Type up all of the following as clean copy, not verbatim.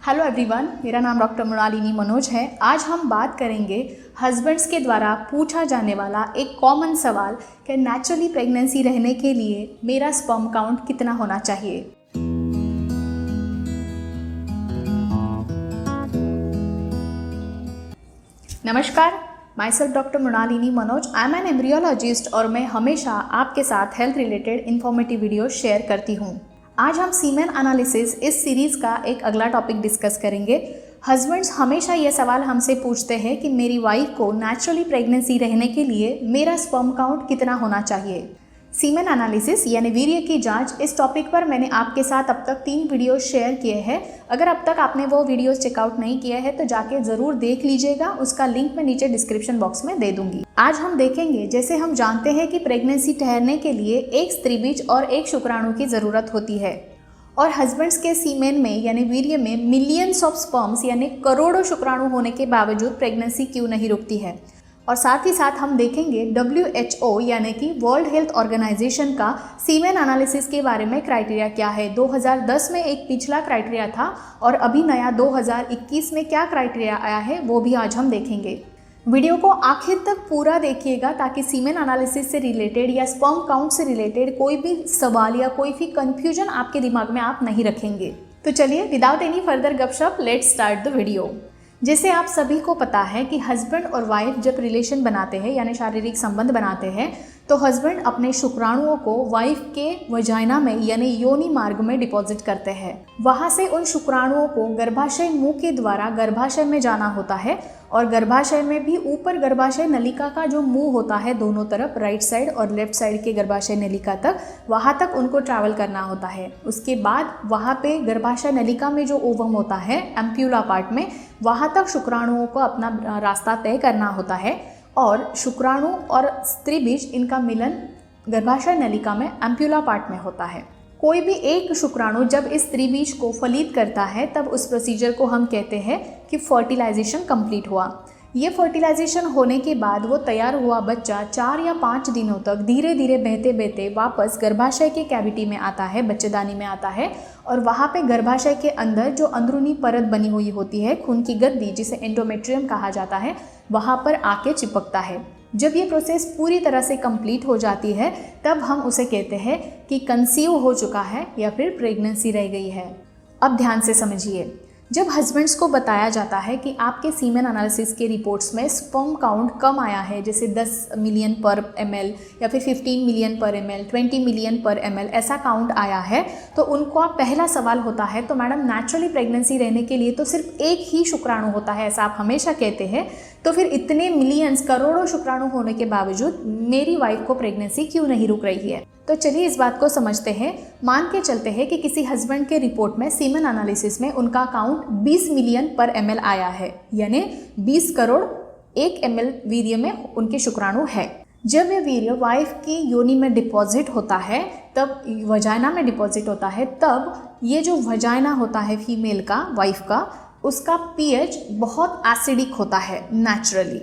Hello everyone, मेरा नाम doctor Mrinalini Manoj है। आज हम बात करेंगे हस्बैंड्स के द्वारा पूछा जाने वाला एक कॉमन सवाल कि नेचुरली प्रेगनेंसी रहने के लिए मेरा स्पर्म काउंट कितना होना चाहिए। नमस्कार, myself doctor Mrinalini Manoj. I am an embryologist और मैं हमेशा आपके साथ health related informative video share करती हूँ। आज हम सीमेन एनालिसिस इस सीरीज़ का एक अगला टॉपिक डिस्कस करेंगे। हस्बैंड्स हमेशा ये सवाल हमसे पूछते हैं कि मेरी वाइफ को नेचुरली प्रेगनेंसी रहने के लिए मेरा स्पर्म काउंट कितना होना चाहिए। सीमेन एनालिसिस यानी वीर्य की जांच, इस टॉपिक पर मैंने आपके साथ अब तक 3 वीडियो शेयर किए हैं। अगर अब तक आपने वो वीडियोस चेकआउट नहीं किया है तो जाके ज़रूर देख लीजिएगा, उसका लिंक मैं नीचे डिस्क्रिप्शन बॉक्स में दे दूंगी। आज हम देखेंगे, जैसे हम जानते हैं कि प्रेगनेंसी ठहरने के लिए एक स्त्रीबीज और एक शुक्राणु की ज़रूरत होती है, और हस्बैंड्स के सीमेन में यानी वीर्य में मिलियंस ऑफ स्पर्म्स यानी करोड़ों शुक्राणु होने के बावजूद प्रेगनेंसी क्यों नहीं रुकती है। और साथ ही साथ हम देखेंगे WHO यानी कि वर्ल्ड हेल्थ ऑर्गेनाइजेशन का सीमेन एनालिसिस के बारे में क्राइटेरिया क्या है। 2010 में एक पिछला क्राइटेरिया था और अभी नया 2021 में क्या क्राइटेरिया आया है वो भी आज हम देखेंगे। वीडियो को आखिर तक पूरा देखिएगा ताकि सीमेन एनालिसिस से रिलेटेड या स्पर्म काउंट से रिलेटेड कोई भी सवाल या कोई भी कंफ्यूजन आपके दिमाग में आप नहीं रखेंगे। तो चलिए, विदाउट एनी फर्दर गपशप, लेट्स स्टार्ट द वीडियो। जैसे आप सभी को पता है कि हस्बैंड और वाइफ जब रिलेशन बनाते हैं यानी शारीरिक संबंध बनाते हैं तो हस्बैंड अपने शुक्राणुओं को वाइफ के वजाइना में यानी योनि मार्ग में डिपॉजिट करते हैं। वहां से उन शुक्राणुओं को गर्भाशय मुंह के द्वारा गर्भाशय में जाना होता है, और गर्भाशय में भी ऊपर गर्भाशय नलिका का जो मुंह होता है दोनों तरफ, राइट साइड और लेफ्ट साइड के गर्भाशय नलिका तक, वहां तक उनको ट्रैवल करना होता है। उसके बाद वहां पे गर्भाशय नलिका में जो ओवम होता है एम्प्यूला पार्ट में, वहां तक शुक्राणुओं को अपना रास्ता तय करना होता है, और शुक्राणु और स्त्रीबीज इनका मिलन गर्भाशय नलिका में एम्प्यूला पार्ट में होता है। कोई भी एक शुक्राणु जब इस स्त्रीबीज को फलित करता है तब उस प्रोसीजर को हम कहते हैं कि फर्टिलाइजेशन कंप्लीट हुआ। ये फर्टिलाइजेशन होने के बाद वो तैयार हुआ बच्चा 4 या 5 दिनों तक धीरे धीरे बहते बहते वापस गर्भाशय के कैविटी में आता है, बच्चेदानी में आता है, और वहाँ पे गर्भाशय के अंदर जो अंदरूनी परत बनी हुई होती है, खून की गद्दी जिसे एंडोमेट्रियम कहा जाता है, वहाँ पर आके चिपकता है। जब ये प्रोसेस पूरी तरह से कंप्लीट हो जाती है तब हम उसे कहते हैं कि कंसीव हो चुका है या फिर प्रेगनेंसी रह गई है। अब ध्यान से समझिए, जब हस्बैंड्स को बताया जाता है कि आपके सीमेन एनालिसिस के रिपोर्ट्स में स्पर्म काउंट कम आया है, जैसे 10 मिलियन पर ml या फिर 15 मिलियन पर ml, 20 मिलियन पर ml ऐसा काउंट आया है, तो उनको पहला सवाल होता है, तो मैडम नेचुरली प्रेगनेंसी रहने के लिए तो सिर्फ एक ही शुक्राणु होता है, ऐसा आप हमेशा कहते हैं, तो फिर इतने मिलियंस करोड़ों शुक्राणु होने के बावजूद मेरी वाइफ को प्रेगनेंसी क्यों नहीं रुक रही है। तो चलिए इस बात को समझते हैं। मान के चलते हैं कि किसी हस्बैंड के रिपोर्ट में सीमेन एनालिसिस में उनका काउंट 20 मिलियन पर ml आया है, यानी 20 करोड़ 1 ml वीर्य में उनके शुक्राणु है। जब ये वीर्य वाइफ की योनि में डिपॉजिट होता है, तब वजाइना में डिपॉजिट होता है, तब ये जो वजाइना होता है फीमेल का, वाइफ का, उसका pH बहुत एसिडिक होता है नेचुरली।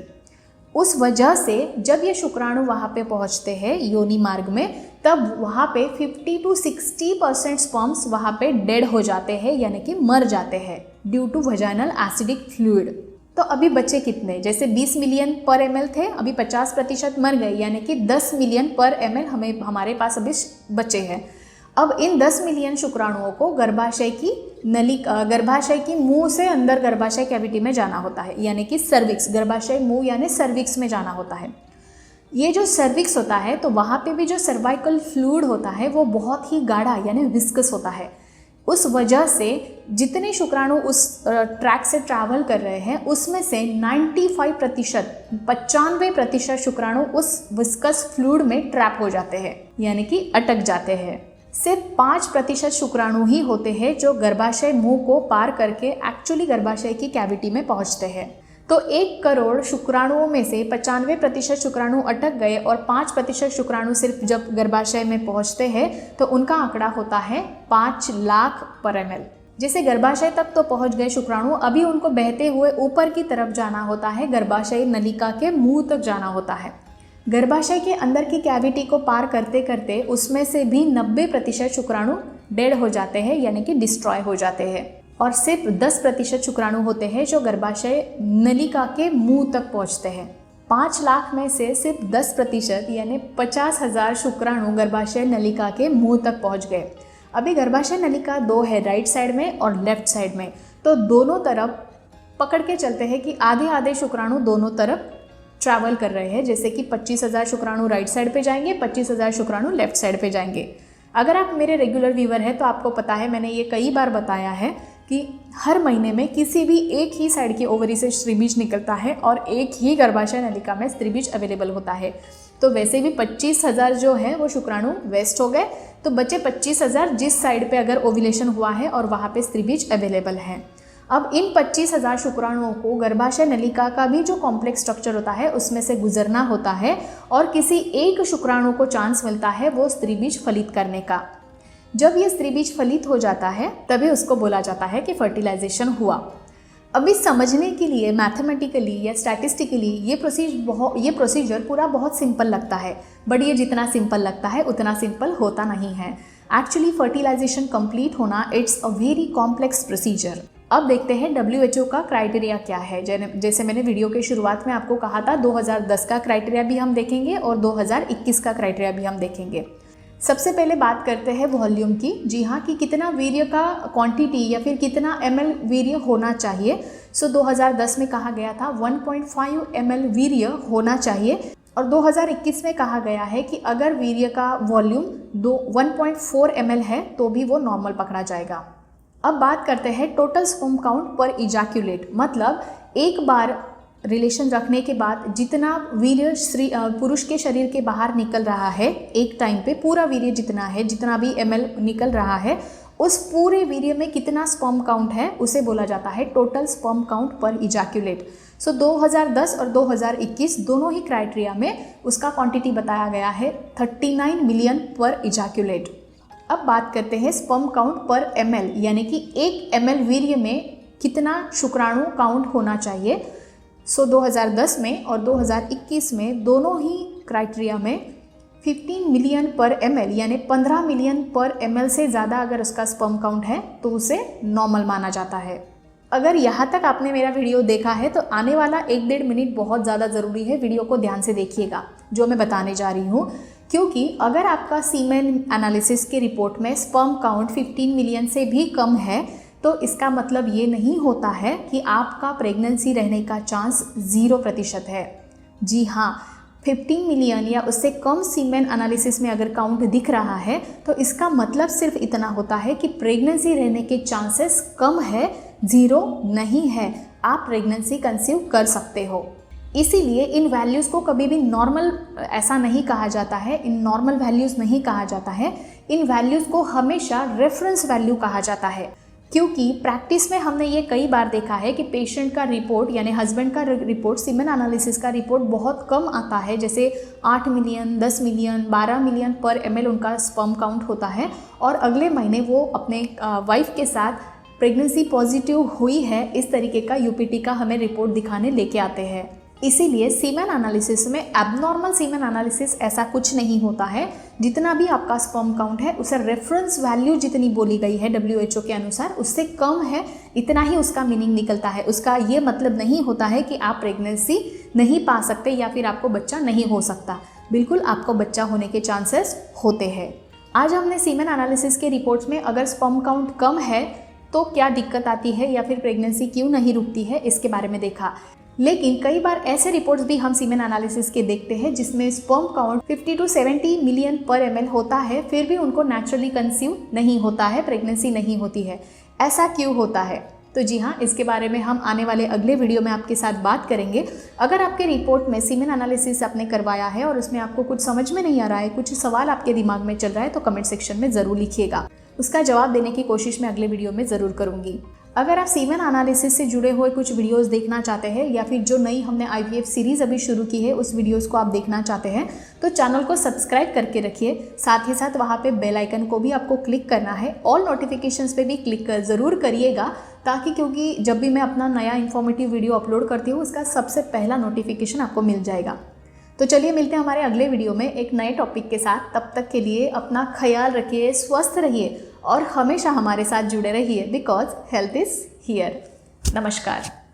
उस वजह से जब ये शुक्राणु वहाँ पे पहुँचते हैं योनि मार्ग में, तब वहाँ पे 50 to 60% स्पर्म्स वहाँ पे डेड हो जाते हैं यानी कि मर जाते हैं due to vaginal acidic fluid. तो अभी बचे कितने, जैसे 20 मिलियन पर ml थे, अभी 50% मर गए, यानी कि 10 मिलियन पर ml हमारे पास अभी बचे हैं। अब इन 10 मिलियन शुक्राणुओं को गर्भाशय की मुंह से अंदर गर्भाशय कैविटी में जाना होता है, यानी कि सर्विक्स, गर्भाशय मुंह यानी सर्विक्स में जाना होता है। ये जो सर्विक्स होता है तो वहाँ पे भी जो सर्वाइकल फ्लूइड होता है वो बहुत ही गाढ़ा यानी विस्कस होता है। उस वजह से जितने शुक्राणु उस ट्रैक से ट्रैवल कर रहे हैं उसमें से 95% शुक्राणु उस विस्कस फ्लूइड में ट्रैप हो जाते हैं, यानी कि अटक जाते हैं। सिर्फ 5% शुक्राणु ही होते हैं जो गर्भाशय मुंह को पार करके एक्चुअली गर्भाशय की कैविटी में पहुंचते हैं। तो 1 करोड़ शुक्राणुओं में से 95% शुक्राणु अटक गए और 5% शुक्राणु सिर्फ जब गर्भाशय में पहुंचते हैं तो उनका आंकड़ा होता है 5 लाख पर ml। जैसे गर्भाशय तक तो पहुंच गए शुक्राणु, अभी उनको बहते हुए ऊपर की तरफ जाना होता है, गर्भाशय नलिका के मुंह तक जाना होता है। गर्भाशय के अंदर की कैविटी को पार करते करते उसमें से भी 90% शुक्राणु डेड हो जाते हैं यानी कि डिस्ट्रॉय हो जाते हैं। और सिर्फ 10% शुक्राणु होते हैं जो गर्भाशय नलिका के मुंह तक पहुंचते हैं। 5 लाख में से सिर्फ 10% यानी 50,000 शुक्राणु गर्भाशय नलिका के मुंह तक पहुंच गए। अभी गर्भाशय नलिका 2 है, राइट साइड में और लेफ्ट साइड में, तो दोनों तरफ पकड़ के चलते हैं कि आधे आधे शुक्राणु दोनों तरफ ट्रैवल कर रहे हैं। जैसे कि 25,000 शुक्राणु राइट साइड पे जाएंगे, 25,000 शुक्राणु लेफ्ट साइड पे जाएंगे। अगर आप मेरे रेगुलर व्यूअर हैं तो आपको पता है, मैंने ये कई बार बताया है कि हर महीने में किसी भी एक ही साइड की ओवरी से स्त्रीबीज निकलता है और एक ही गर्भाशय नलिका में स्त्रीबीज अवेलेबल होता है। तो वैसे भी 25,000 जो है वो शुक्राणु वेस्ट हो गए, तो बचे 25,000 जिस साइड पे अगर ओव्यूलेशन हुआ है और वहाँ पे स्त्रीबीज अवेलेबल है। अब इन 25,000 शुक्राणुओं को गर्भाशय नलिका का भी जो कॉम्प्लेक्स स्ट्रक्चर होता है उसमें से गुजरना होता है और किसी एक शुक्राणु को चांस मिलता है वो स्त्रीबीज फलित करने का। जब ये स्त्रीबीज फलित हो जाता है तभी उसको बोला जाता है कि फर्टिलाइजेशन हुआ। अभी समझने के लिए मैथमेटिकली या स्टैटिस्टिकली ये प्रोसीजर पूरा बहुत सिंपल लगता है, बट ये जितना सिंपल लगता है उतना सिंपल होता नहीं है। एक्चुअली फर्टिलाइजेशन कंप्लीट होना it's a very complex procedure. अब देखते हैं WHO का क्राइटेरिया क्या है। जैसे मैंने वीडियो के शुरुआत में आपको कहा था, 2010 का क्राइटेरिया भी हम देखेंगे और 2021 का क्राइटेरिया भी हम देखेंगे। सबसे पहले बात करते हैं वॉल्यूम की। जी हाँ, कि कितना वीर्य का क्वांटिटी या फिर कितना ml वीर्य होना चाहिए। 2010 में कहा गया था 1.5 ml वीर्य होना चाहिए और 2021 में कहा गया है कि अगर वीर्य का वॉल्यूम 1.4 ml है तो भी वो नॉर्मल पकड़ा जाएगा। अब बात करते हैं टोटल स्पर्म काउंट पर इजैक्यूलेट, मतलब एक बार रिलेशन रखने के बाद जितना वीर्य पुरुष के शरीर के बाहर निकल रहा है एक टाइम पे, पूरा वीर्य जितना है, जितना भी ml निकल रहा है, उस पूरे वीर्य में कितना स्पर्म काउंट है उसे बोला जाता है टोटल स्पर्म काउंट पर इजैक्यूलेट। 2010 और 2021 दोनों ही क्राइटेरिया में उसका क्वांटिटी बताया गया है 39 मिलियन पर इजैक्यूलेट। अब बात करते हैं स्पर्म काउंट पर ml, यानी कि 1 ml वीर्य में कितना शुक्राणु काउंट होना चाहिए। 2010 में और 2021 में दोनों ही क्राइटेरिया में 15 मिलियन पर ml यानी 15 मिलियन पर ml से ज़्यादा अगर उसका स्पर्म काउंट है तो उसे नॉर्मल माना जाता है। अगर यहाँ तक आपने मेरा वीडियो देखा है तो आने वाला 1-1.5 मिनट बहुत ज़्यादा ज़रूरी है, वीडियो को ध्यान से देखिएगा जो मैं बताने जा रही हूँ, क्योंकि अगर आपका सीमेन एनालिसिस के रिपोर्ट में स्पर्म काउंट 15 मिलियन से भी कम है तो इसका मतलब ये नहीं होता है कि आपका प्रेगनेंसी रहने का चांस 0% है। जी हाँ, 15 मिलियन या उससे कम सीमेन एनालिसिस में अगर काउंट दिख रहा है तो इसका मतलब सिर्फ इतना होता है कि प्रेगनेंसी रहने के चांसेस कम है, 0 नहीं है। आप प्रेगनेंसी कंसीव कर सकते हो। इसीलिए इन वैल्यूज़ को कभी भी नॉर्मल ऐसा नहीं कहा जाता है, इन नॉर्मल वैल्यूज़ नहीं कहा जाता है। इन वैल्यूज़ को हमेशा रेफरेंस वैल्यू कहा जाता है, क्योंकि प्रैक्टिस में हमने ये कई बार देखा है कि पेशेंट का रिपोर्ट यानी हस्बैंड का रिपोर्ट, सीमेन एनालिसिस का रिपोर्ट बहुत कम आता है, जैसे 8 मिलियन, 10 मिलियन, 12 मिलियन पर ml उनका स्पर्म काउंट होता है और अगले महीने वो अपने वाइफ के साथ प्रेगनेंसी पॉजिटिव हुई है, इस तरीके का यूपीटी का हमें रिपोर्ट दिखाने लेके आते हैं। इसीलिए सीमेन एनालिसिस में एबनॉर्मल सीमेन एनालिसिस ऐसा कुछ नहीं होता है। जितना भी आपका स्पर्म काउंट है उसे रेफरेंस वैल्यू जितनी बोली गई है WHO के अनुसार उससे कम है, इतना ही उसका मीनिंग निकलता है। उसका ये मतलब नहीं होता है कि आप प्रेगनेंसी नहीं पा सकते या फिर आपको बच्चा नहीं हो सकता। बिल्कुल आपको बच्चा होने के चांसेस होते हैं। आज हमने सीमेन एनालिसिस के रिपोर्ट्स में अगर स्पर्म काउंट कम है तो क्या दिक्कत आती है या फिर प्रेगनेंसी क्यों नहीं रुकती है इसके बारे में देखा। लेकिन कई बार ऐसे रिपोर्ट्स भी हम सीमेन एनालिसिस के देखते हैं जिसमें स्पर्म काउंट 50 to 70 मिलियन पर ml होता है, फिर भी उनको नेचुरली कंसीव नहीं होता है, प्रेगनेंसी नहीं होती है। ऐसा क्यों होता है? तो जी हाँ, इसके बारे में हम आने वाले अगले वीडियो में आपके साथ बात करेंगे। अगर आपके रिपोर्ट में सीमेन एनालिसिस आपने करवाया है और उसमें आपको कुछ समझ में नहीं आ रहा है, कुछ सवाल आपके दिमाग में चल रहा है, तो कमेंट सेक्शन में ज़रूर लिखिएगा। उसका जवाब देने की कोशिश मैं अगले वीडियो में ज़रूर करूँगी। अगर आप सीमेन एनालिसिस से जुड़े हुए कुछ वीडियोस देखना चाहते हैं या फिर जो नई हमने IVF सीरीज़ अभी शुरू की है उस वीडियोस को आप देखना चाहते हैं तो चैनल को सब्सक्राइब करके रखिए। साथ ही साथ वहाँ पे बेल आइकन को भी आपको क्लिक करना है, ऑल नोटिफिकेशंस पे भी क्लिक ज़रूर करिएगा, ताकि क्योंकि जब भी मैं अपना नया इन्फॉर्मेटिव वीडियो अपलोड करती हूँ उसका सबसे पहला नोटिफिकेशन आपको मिल जाएगा। तो चलिए मिलते हैं हमारे अगले वीडियो में एक नए टॉपिक के साथ। तब तक के लिए अपना ख्याल रखिए, स्वस्थ रहिए और हमेशा हमारे साथ जुड़े रहिए बिकॉज हेल्थ इज़ हियर। नमस्कार।